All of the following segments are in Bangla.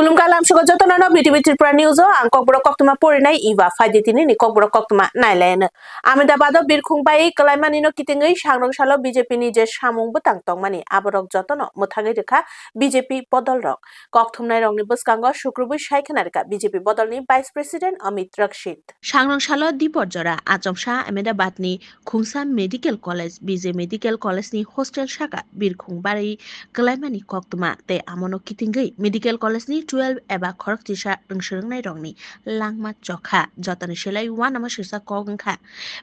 Kulumkalam suka jotono BTV Tripura News ang kokbro koktuma porinai iwa faiditini ni kokbro koktuma nailayan. Ahmedabado birkhungbai kalaimani no kitingai sangrong salo BJP ni je samung butang tongmani aborok jotono muthagai rekha BJP bodol rok. Kokthumnai rongni buskango shukrubu shaikana rekha BJP bodol ni Vice President Amit Rakshit. Sangrong salo diporjora Ajamsha Ahmedabad ni Khungsa Medical College BJ Medical College ni hostel shaka birkhungbai kalaimani koktuma te amono kitingai Medical College ni 12 eba khorok tisa rungsrungnai rongni langma jokha jotani selai wanama sirsa kogngkha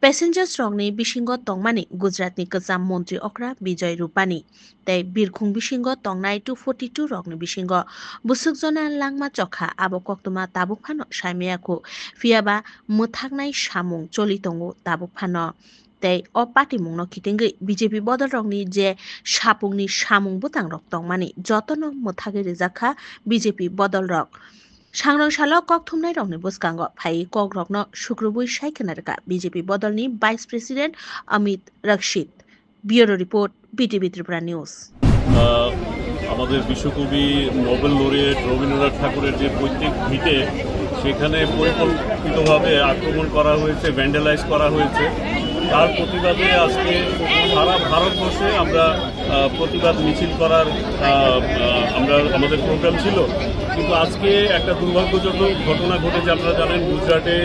passengers rongni bisingo tongmani Gujarat ni Kajam Montri Okra Bijoy Rupani tei birkhung bisingo tongnai 242 rongni bisingo busukjona langma jokha abo koktuma tabukphano saimiyakho phiaba muthaknai samung choli tongo tabukphano tei o party mungno kitingai BJP bodol rongni je sapungni samung butang rok tongmani jotono muthagi rejakha BJP bodol rok sangrong salo kokthumnai rokni buskango phai kok rokno sukrubui saikana reka BJP bodol ni Vice President Amit Rakshit. Bureau Report BTV Tripura News. আমাদের বিশ্বকবি নোবেল লরিয়েট রবীন্দ্রনাথ ঠাকুরের যে পৈতৃক ভিটে সেখানে পরিকল্পিতভাবে আক্রমণ করা হয়েছে, ভ্যান্ডালাইজ করা হয়েছে। তার প্রতিবাদে আজকে সারা ভারতবর্ষে আমরা প্রতিবাদ মিছিল করার আমাদের প্রোগ্রাম ছিল, কিন্তু আজকে একটা দুর্ভাগ্যজনক ঘটনা ঘটেছে। আপনারা জানেন গুজরাটে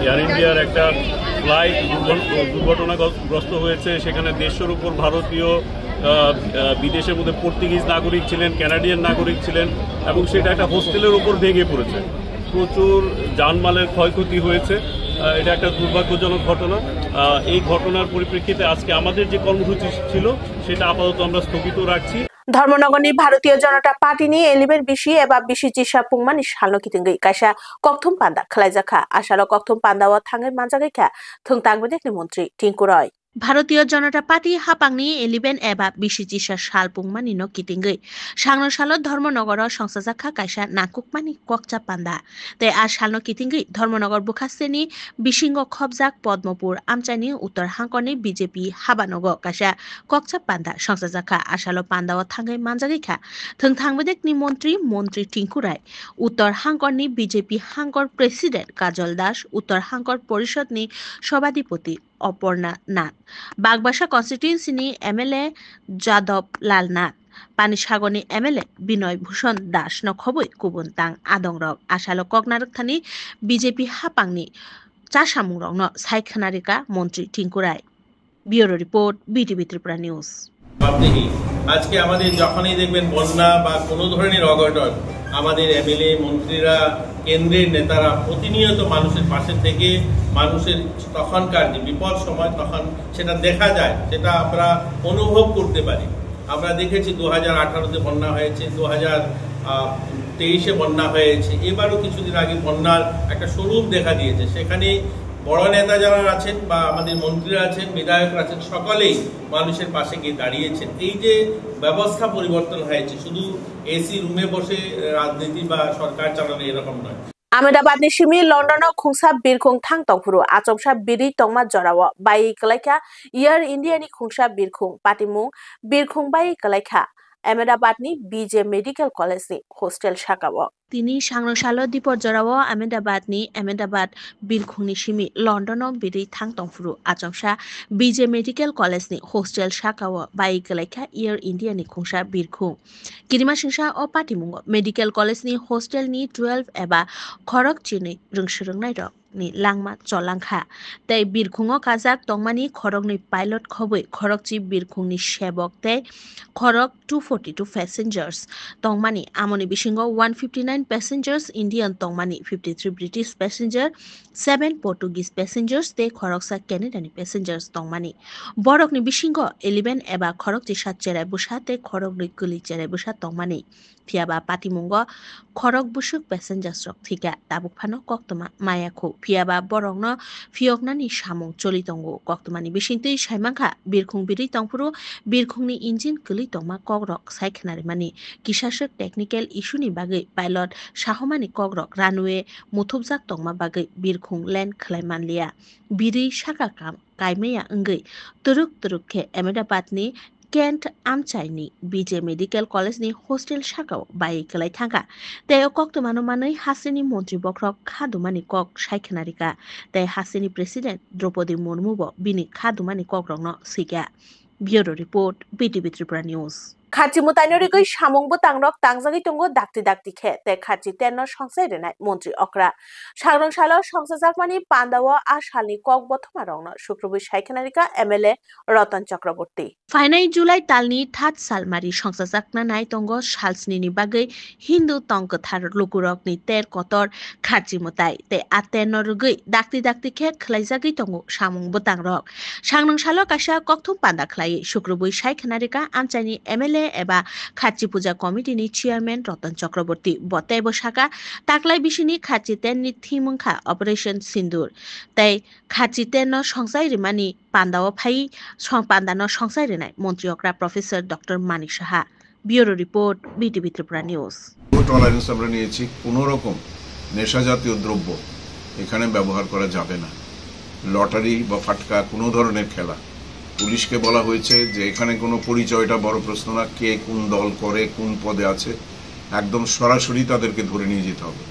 এয়ার ইন্ডিয়ার একটা ফ্লাইট দুর্ঘটনাগ্রস্ত হয়েছে। সেখানে 150-এর উপর ভারতীয় বিদেশের মধ্যে পর্তুগিজ নাগরিক ছিলেন, কানাডিয়ান নাগরিক ছিলেন এবং সেটা একটা হোস্টেলের উপর ভেঙে পড়েছে। প্রচুর জানমালের ক্ষয়ক্ষতি হয়েছে। এটা একটা দুর্ভাগ্যজনক ঘটনা। এই ঘটনার পরিপ্রেক্ষিতে আজকে আমাদের যে কর্মসূচি ছিল সেটা আপাতত আমরা স্থগিত রাখছি। ধর্মনগরনি ভারতীয় জনতা পার্টিনি এলিবের বিশি এবা বিশি চিসা পুংমানি সালনো কিতিঙ্গै কাইসা ককথুম পান্ডা খালাইজাখা আসালো ককথুম পান্ডাও থাঙ্গাই মানজাগাইখা থুংতাংবেদেকনি মন্ত্রী টিঙ্কু রয়। ভারতীয় জনতা পার্টি হাপাংনি 11 এবা বিশি চিসা সাল পুংমানি ন কিতিঙ্গै সাংনো সালো ধর্মনগর সংসাজাখা কাইসা নাকুকমানি ককচা পান্ডা তে আর সালনো কিতিঙ্গै ধর্মনগর বুখাসেনি বিশিঙ্গ খবজাক পদ্মপুর আমচাইনি উত্তর হাঙ্করনি বিজেপি হাবানগ কাইসা ককচা পান্ডা সংসাজাখা আসালো পান্ডাও থাঙ্গাই মানজাগাইখা থুংতাংবেদেকনি মন্ত্রী টিঙ্কু রায়। উত্তর হাঙ্করনি বিজেপি হাঙ্কর প্রেসিডেন্ট কাজল দাস, উত্তর হাঙ্কর পরিষদনি সভাধিপতি অপর্ণা নাথ, বাগবাসা কনস্টিটিউয়েন্সিনি এমএলএ যাদব লাল নাথ, পানিসাগরনি এমএলএ বিনয় ভূষণ দাস নখবই কুবুনতাং আদংরক আসালো ককনারকথানি বিজেপি হাপাংনি চাসামুং রং সাইখানারিকা মন্ত্রী Tinku Roy. Bureau report BTV Tripura news. আজকে আমাদের যখনই দেখবেন বন্যা বা কোনো ধরনের অঘটন, আমাদের এমএলএ মন্ত্রীরা কেন্দ্রের নেতারা প্রতিনিয়ত মানুষের পাশে থেকে মানুষের তখনকার যে বিপদ সময় তখন সেটা দেখা যায়, সেটা আমরা অনুভব করতে পারি। আমরা দেখেছি 2018-তে বন্যা হয়েছে, 2023-এ বন্যা হয়েছে, এবারও কিছুদিন আগে বন্যার একটা স্বরূপ দেখা দিয়েছে। সেখানে বড় নেতা যারা আছেন বা আমাদের মন্ত্রীরা আছেন, বিধায়করা আছেন, সকলেই মানুষের পাশে গিয়ে দাঁড়িয়েছেন। এই যে ব্যবস্থা পরিবর্তন হয়েছে, শুধু এসি রুমে বসে রাজনীতি বা সরকার চালানো এরকম নয়। আহমেদাবাদনি সিমি লন্ডন খুংসা বিরখুং থাং তংফুরু আচমসা বিরি তংমা জরাও বাই কলাইখা এয়ার ইন্ডিয়ানি খুংসা বিরখুং পাটিমুং বিরখুং বাই কলাইখা আহমেদাবাদনি বিজে মেডিকেল কলেজনি হোস্টেল শাখাও। তিনি সাংরসালো দিপর জরাও আহমেদাবাদ বিরখুংনি সিমি লন্ডন বিরি থাং তংফুরু আচমসা বিজে মেডিকেল কলেজনি হোস্টেল শাখাও বাই কলাইখা এয়ার ইন্ডিয়ানি খুংসা বিরখুং কিরিমা সিংসা ও পাটিমুং মেডিকেল কলেজনি হোস্টেলনি 12 এবা খরক চিনি রংসরংনাই রক ni langma cholangkha tei birkhungo kajak tongmani khorokni pilot khoboi khorokchi birkhungni sebok tei khorok 242 passengers tongmani amoni bisingo 159 passengers Indian tongmani 53 British passenger 7 Portuguese passengers tei khoroksa Canadian passengers tongmani borokni bisingo 11 eba khorokchi sat cherai busa tei khorokni guli cherai busa tongmani phiaba patimungo khorok busuk passengers rok thika tabukphano koktoma mayakho phiaba borokno phioknani samung cholitongo koktomani bisingtui saimangkha birkhung biri tongpuru birkhungni engine guli tongma kokrok saikhnari mani kisasuk technical issue ni bagui pilot pilot Shahomani Kogrok Ranue Mutubzak Tongma Bagai Birkhung Len Klaimanlia Biri Shaka Kam Kaimea Ngai Turuk Turukhe Ahmedabadni Kent Amchaini BJ Medical College ni hostel shakao bai kelai thanga teo kok to manumani hasini montri bokrok khadumani kok shaikhanarika te hasini president Draupadi Murmu bo bini khadumani kok rongno siga Bureau Report BTV Tripura News খাচি মুতাইনরিগৈ সামংবো তাংরক তাংজাগি তঙ্গো দাক্তি দাক্তি খে তে খাচি তেন সংসাই রেনাই মন্ত্রী অকরা সাংরং সাল সংসাজাকমানি পান্দাও আশালনি কক বথমা রংন শুক্রবার সাইখানারিকা এমএলএ রতন চক্রবর্তী ফাইনাই জুলাই তালনি থাত সালমারি সংসাজাকনা নাই তঙ্গো সালসনিনি বাগৈ হিন্দু তংকথার লুকুরকনি তের কতর খাচি মুতাই তে আতেনরগৈ দাক্তি দাক্তি খে খলাইজাগি তঙ্গো সামংবো তাংরক সাংরং সাল কাশা ককথম পান্দা খলাই শুক্রবার সাইখানারিকা আমচাইনি এমএলএ এবা খাচি পূজা কমিটিনি চেয়ারম্যান রতন চক্রবর্তী বতাই বসাকা তাকলাই বিশিনি খাচি তেননি থিমংখা অপারেশন সিন্দুর তাই খাচি তেন সংসাই রিমানি পান্দাও ফাই পান্দানো সংসাই রেনাই মন্ত্রী অকরা professor doctor Manik Saha bureau report BTV Tripura news tolerance আমরা নিয়েছি কোনো রকম নেশা জাতীয় দ্রব্য এখানে ব্যবহার করা যাবে না লটারি বা ফাটকা কোনো ধরনের খেলা পুলিশকে বলা হয়েছে যে এখানে কোনো পরিচয়টা বড় প্রশ্ন না কে কোন দল করে কোন পদে আছে একদম সরাসরি তাদেরকে ধরে নিয়ে যেতে হবে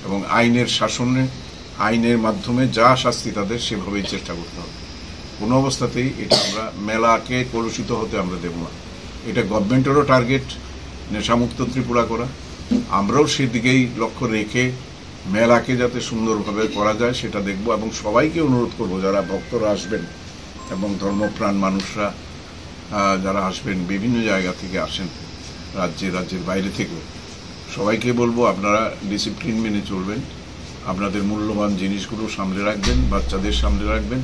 এবং আইনের শাসনে আইনের মাধ্যমে যা শাস্তি তাদের সেভাবেই চেষ্টা করতে হবে কোনো অবস্থাতেই এটা আমরা মেলাকে কলুষিত হতে আমরা দেব না এটা গভর্নমেন্টেরও টার্গেট নেশামুক্ত ত্রিপুরা করা আমরাও সেদিকেই লক্ষ্য রেখে মেলাকে যাতে সুন্দরভাবে করা যায় সেটা দেখব এবং সবাইকে অনুরোধ করব যারা ভক্তরা আসবেন এবং ধর্মপ্রাণ মানুষরা যারা আসবেন বিভিন্ন জায়গা থেকে আসেন রাজ্যের বাইরে থেকেও সবাইকে বলবো আপনারা ডিসিপ্লিন মেনে চলবেন আপনাদের মূল্যবান জিনিসগুলো সামনে রাখবেন বাচ্চাদের সামনে রাখবেন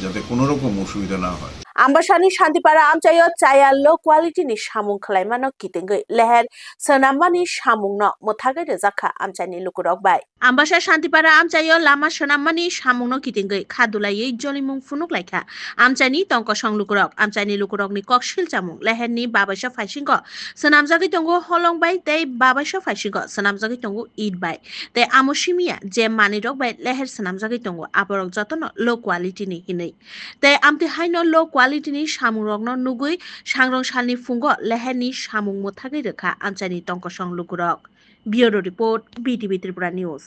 যাতে কোনো রকম অসুবিধা না হয় Ambashani Shantipara Amchayo Chaya low quality ni Shamung Klaimano Kitingi Leher Sanamani Shamung no Motaga de Zaka Amchani Lukurok by Ambasha Shantipara Amchayo Lama Shanamani Shamung no Kitingi Kadula Ye Jolimung Funuk like her Amchani Tonko Shong Lukurok Amchani Lukurok ni Kok Shil Chamung Leherni Babasha Fashingo Sanamzaki Tongo Holong by Day Babasha Fashingo Sanamzaki Tongo eat by the Amoshimia Jem Mani Dog by Leher Sanamzaki Tongo Aborok Zotono low quality ni Hine the Amti Hino low quality ni Shamurogno Nugui Shangrong Shalni Fungo Leherni Shamung Motagi Reka Amchani Tonko Shong Lukurok Bureau Report BTV Tripura News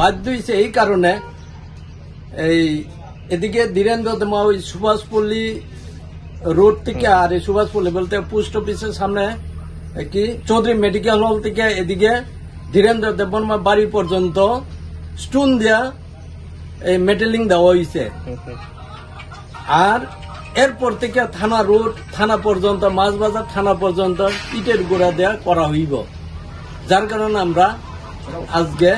বাধ্য হয়েছে এই কারণে এদিকে ধীরেন্দ্র সুভাষপল্লী রোড থেকে আর সুভাষপল্লী বলতে পোস্ট অফিসের সামনে কি চৌধুরী মেডিকেল হল থেকে এদিকে ধীরেন্দ্র দেববর্মা বাড়ি পর্যন্ত স্টোন দেয়া মেটেলিং দেওয়া হয়েছে আর এরপর থেকে থানা রোড থানা পর্যন্ত মাছবাজার থানা পর্যন্ত ইটের গোড়া দেয়া করা হইব যার কারণে আমরা আজকে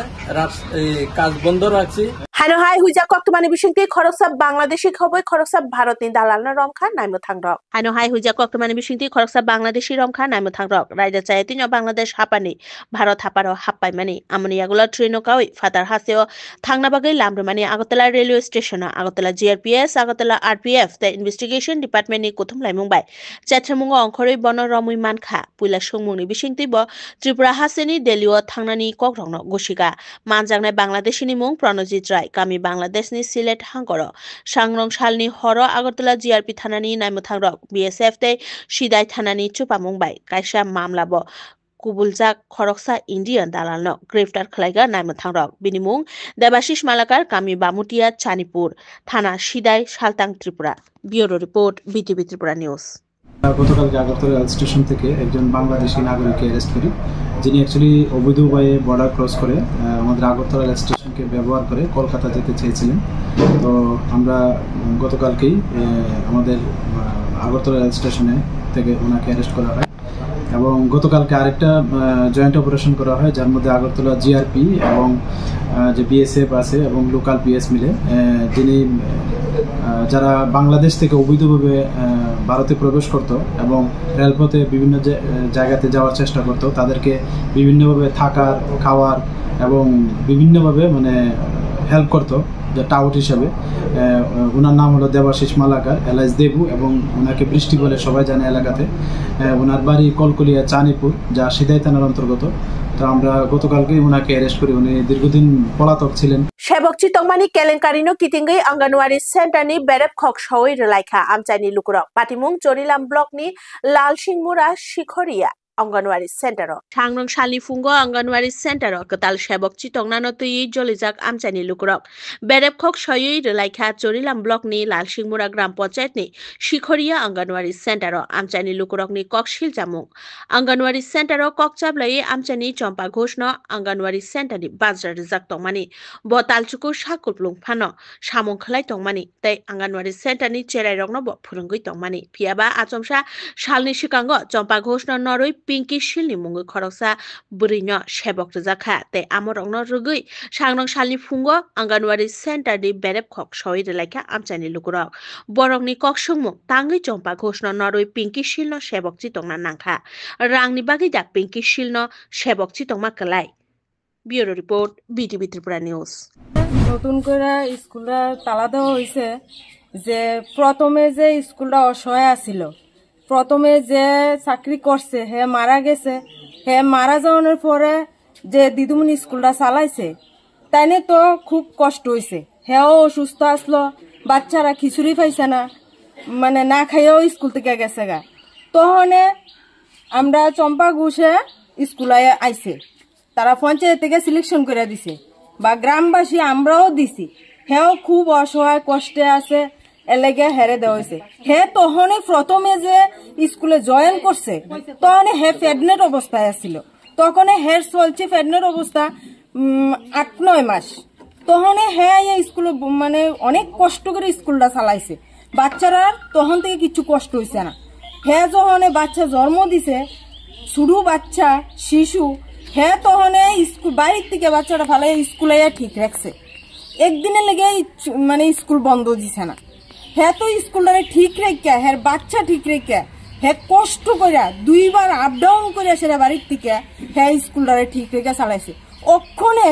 কাজ বন্ধ রাখছি Hano hai huja koktumani bishingti khoroksa Bangladeshi khoboi khoroksa Bharotni dalalna romkha naimo thangrok Hano hai huja koktumani bishingti khoroksa Bangladeshi romkha naimo thangrok raida chayatino Bangladesh hapani Bharot haparo happai mani amoni yagula traino kawi fatar haseo thangna bagai lamrumani Agartala railway station Agartala GRPS Agartala RPF the investigation department ni kothum laimung bai chathramungo ongkhoroi bono romui mankha puila sungmungni bishingti bo Tripura haseni Delio thangnani kokrongno goshiga manjangnai Bangladeshi ni mung Pranojit Rai Kami Bangladesh ni Silet Hangoro Shangrong Shalni Horo Agartala GRP Thanani Naimuthangrok BSF te Shidai Thanani Chupamung bai Kaisha Mamlabo Kubuljak Khoroksa Indian Dalalno Griftar Khlaiga Naimuthangrok Binimung Debashish Malakar Kami Bamutia Chanipur Thana Shidai Shaltang Tripura Bureau Report BTV Tripura News গতকালকে আগরতলা রেল স্টেশন থেকে একজন বাংলাদেশি নাগরিককে অ্যারেস্ট করি যিনি অ্যাকচুয়ালি অবৈধভাবে বর্ডার ক্রস করে আমাদের আগরতলা রেল স্টেশনকে ব্যবহার করে কলকাতা যেতে চেয়েছিলেন তো আমরা গতকালকেই আমাদের আগরতলা রেল স্টেশনে থেকে ওনাকে অ্যারেস্ট করা হয় এবং গতকালকে আরেকটা জয়েন্ট অপারেশন করা হয় যার মধ্যে আগরতলা জিআরপি এবং যে বিএসএফ আছে এবং লোকাল পিএস মিলে যিনি যারা বাংলাদেশ থেকে অবৈধভাবে ভারতে প্রবেশ করত এবং রেলপথে বিভিন্ন জায়গাতে যাওয়ার চেষ্টা করত তাদেরকে বিভিন্নভাবে থাকার খাওয়ার এবং বিভিন্নভাবে মানে হেল্প করত যে টাউট হিসাবে। ওনার নাম হলো দেবাশিস মালাকার এলাইস দেবু, এবং ওনাকে বৃষ্টি বলে সবাই জানে এলাকাতে। ওনার বাড়ি কলকলিয়া চানিপুর, যা সিদাই থানার অন্তর্গত। তো আমরা গতকালকেই ওনাকে অ্যারেস্ট করি। উনি দীর্ঘদিন পলাতক ছিলেন। সেবক চিতংমানি কেলেঙ্কারিনো কিতিঙ্গै अंगनवाड़ी सेन्टारनि बेरेब खक सवै रलाइखा आमचाइनि लुकुराव पाटिमुं जरिलाम ब्लकनि लालसिंमुरा शिखरिया अंगनवाड़ी सेन्टार सांग्रं सालिफुंगो अंगनवाड़ी सेन्टार कताल सेबक चितंनानो तुई जलिजाक आमचाइनि लुकुराव बेरेब खक सयै रलाइखा जरिलाम ब्लकनि लालसिंमुरा ग्राम पंचायतनि शिखरिया अंगनवाड़ी सेन्टार आमचाइनि लुकुरावनि ककशिल जामुं अंगनवाड़ी सेन्टार ककचाब्लायै आमचाइनि चम्पा घोषनो अंगनवाड़ी सेन्टारनि बाजार रिजाक तंमानि बतालचुकु साकुलप्लुं फानो सामुं खलाय तंमानि तै अंगनवाड़ी सेन्टारनि चेराय रंनो ब फुरुंगै तंमानि पियाबा आचमसा सालनि सिगांगो चम्पा घोषनो नरै पिंकी शिलनि मुंगै खरकसा बुरैनो सेबक रिजाखा तै आमरंनो रुगै सांग्रं सालनि फुंगो अंगनवाड़ी सेन्टारनि बेरेब खक सवै रलाइखा आमचाइनि लुकुराव बरंनि ककसुंमुं तांगै चम्पा घोषनो नरै पिंकी शिलनो सेबक चितंना नांखा रांनि बागै दा पिंकी शिलनो सेबक चितंमा कलाय bureau report BTV Tripura news. নতুন করে স্কুলটা তালা দেওয়া হয়েছে যে প্রথমে যে স্কুলটা অসহায় আছিল, প্রথমে যে চাকরি করছে হে মারা গেছে, হে মারা যাওয়ার পরে যে দিদুমনি স্কুলটা চালাইছে তাইনে তো খুব কষ্ট হয়েছে। হেও অসুস্থ আসলো, বাচ্চারা খিচুড়ি পাইছে না, মানে না খাইয়েও স্কুল থেকে গেছে গা। তখনে আমরা চম্পা ঘোষে স্কুলে আইছে, তারা পঞ্চায়েত থেকে সিলেকশন করে দিছে বা গ্রামবাসী আমরাও দিছি। হেও খুব অসহায় কষ্টে আছে, এলাকা হেরে দেওয়া হয়েছে। হে তখনই প্রথমে যে স্কুলে জয়েন করছে তখন হে প্রেগনেন্ট অবস্থায় আছিল, তখন হের চলছে প্রেগনেন্ট অবস্থা 8-9 মাস। তখন হে স্কুলে মানে অনেক কষ্ট করে স্কুলটা চালাইছে, বাচ্চারা তখন থেকে কিছু কষ্ট হয়েছে না। হে যখন বাচ্চা জন্ম দিছে, শুরু বাচ্চা শিশু, হে তখন স্কুল বাড়ির থেকে বাচ্চাটা ভালো স্কুলে ঠিক রাখছে, একদিনের লেগে মানে স্কুল বন্ধ দিছে না। হে তো স্কুলটা ঠিক রেখে হ্যাঁ বাচ্চা ঠিক রেখে হে কষ্ট করে 2 বার আপ ডাউন করে সেটা বাড়ির থেকে হ্যাঁ স্কুলটা ঠিক রেখে চালাইছে। ওখানে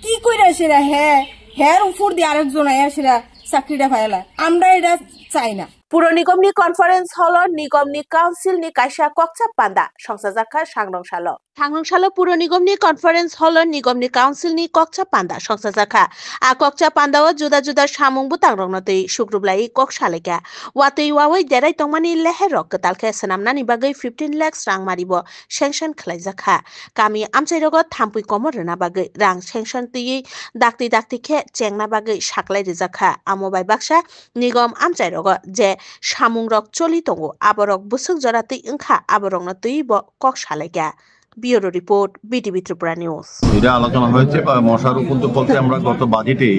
কি করে সেটা হ্যাঁ উপর দিয়ে আরেকজন আয়া সেটা চাকরিটা পাইলা, আমরা এটা চাই না। পুর নিগমনি কনফারেন্স হল নিগমনি কাউন্সিলनि कायसा ककचाप पान्दा संसाजाखा सांग्रंसालो पुर निगमनि कनफारेन्स हल निगमनि काउन्सिलनि ककचाप पान्दा संसाजाखा आ ककचाप पान्दाओ जुदा जुदा सामुंबो तांग्रंनतै सुग्रुबलाय ककसालेका वातै वावै देराय तंमानि लेहेर कतालखे सनामनानि बागै 15 लाख रां मारिबो सेंसन खलायजाखा गामि आमचाइरगो थाम्पुइ कमरना बागै रां सेंसन तैयै दाक्ति दाक्तिखे चेंगना बागै साक्लाय रिजाखा आमोबाय बाक्सा निगम आमचाइरगो जे सामुंरक चलि दंगो आबरक बुसुक जरातै ओंखा आबरंनो तैबो ककसालेका। Bureau report BTV Tripura news. এটা আলোচনা হয়েছে মশার উপদ্রব বলতে আমরা গত বাজেটে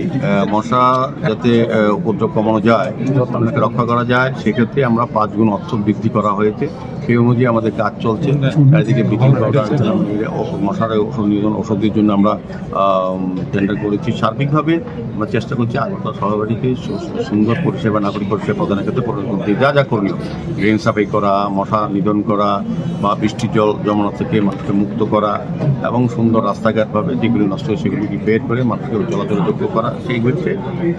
মশা যাতে উপদ্রব কমানো যায়, আপনাকে রক্ষা করা যায়, সেক্ষেত্রে আমরা 5 গুণ অর্থ বৃদ্ধি করা হয়েছে। সেই অনুযায়ী আমাদের কাজ চলছে। চারিদিকে ব্লিচিং পাউডার, মশার ওষুধের জন্য আমরা টেন্ডার করেছি। সার্বিকভাবে আমরা চেষ্টা করছি আগরতলা শহরবাড়িকে সুন্দর পরিষেবা, নাগরিক পরিষেবা প্রদানের ক্ষেত্রে করতে যা যা করণীয়, ড্রেন সাফাই করা, মশা নিধন করা বা বৃষ্টির জল জমানো থেকে মানুষকে মুক্ত করা এবং সুন্দর রাস্তাঘাটভাবে যেগুলি নষ্ট হয় সেগুলিকে বের করে মানুষকে চলাচলযোগ্য করা, সেই ক্ষেত্রে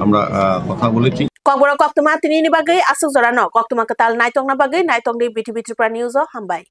আমরা কথা বলেছি। ককবরা কক্তমা তিনি বাগৈ আসুক জরানো কক্তমা কাতাল নাইতংনা বাগৈ নাইতংনি বিটিভি ত্রিপুরা নিউজ হামবাই।